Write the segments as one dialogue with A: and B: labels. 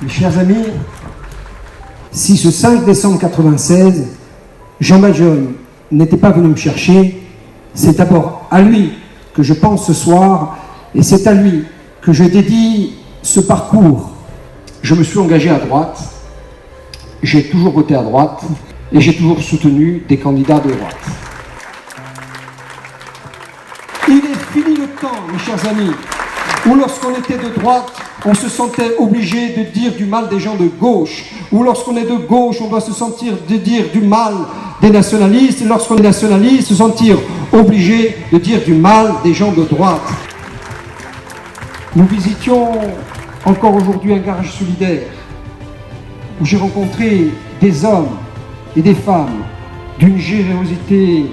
A: Mes chers amis, si ce 5 décembre 1996, Jean Majon n'était pas venu me chercher, c'est d'abord à lui que je pense ce soir, et c'est à lui que je dédie ce parcours. Je me suis engagé à droite, j'ai toujours voté à droite, et j'ai toujours soutenu des candidats de droite. Il est fini le temps, mes chers amis, où lorsqu'on était de droite, on se sentait obligé de dire du mal des gens de gauche, ou lorsqu'on est de gauche, on doit se sentir de dire du mal des nationalistes, et lorsqu'on est nationaliste, se sentir obligé de dire du mal des gens de droite. Nous visitions encore aujourd'hui un garage solidaire, où j'ai rencontré des hommes et des femmes d'une générosité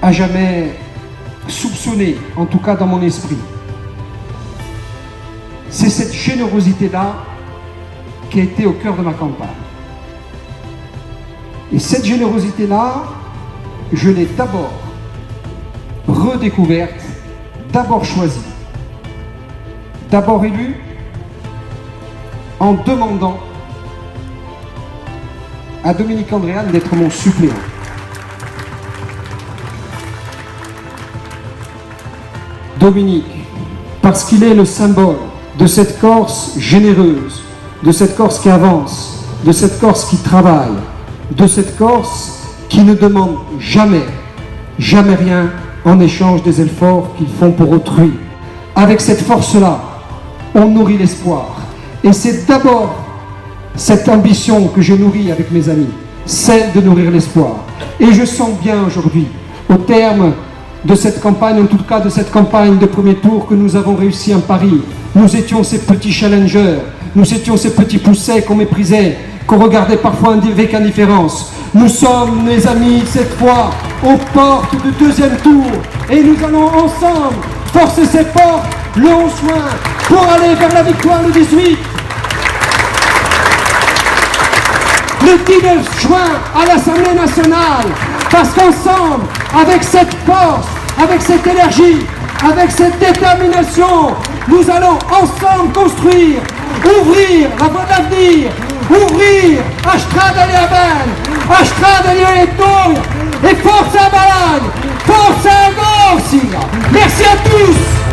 A: à jamais soupçonnée, en tout cas dans mon esprit. C'est cette générosité-là qui a été au cœur de ma campagne. Et cette générosité-là, je l'ai d'abord redécouverte, d'abord choisie, d'abord élue, en demandant à Dominique Andréane d'être mon suppléant. Dominique, parce qu'il est le symbole de cette Corse généreuse, de cette Corse qui avance, de cette Corse qui travaille, de cette Corse qui ne demande jamais, jamais rien en échange des efforts qu'ils font pour autrui. Avec cette force-là, on nourrit l'espoir. Et c'est d'abord cette ambition que je nourris avec mes amis, celle de nourrir l'espoir. Et je sens bien aujourd'hui, au terme de cette campagne, en tout cas de cette campagne de premier tour, que nous avons réussi en Paris. Nous étions ces petits challengers, nous étions ces petits poussets qu'on méprisait, qu'on regardait parfois avec indifférence. Nous sommes, mes amis, cette fois, aux portes du deuxième tour, et nous allons ensemble forcer ces portes le 11 juin pour aller vers la victoire le 18. Le 19 juin à l'Assemblée nationale, parce qu'ensemble, avec cette force, avec cette énergie, avec cette détermination, nous allons ensemble construire, ouvrir la voie de l'avenir, ouvrir a strada di Aven, a strada di Olettoia, et forza Balagne, forza Corsica. Merci à tous.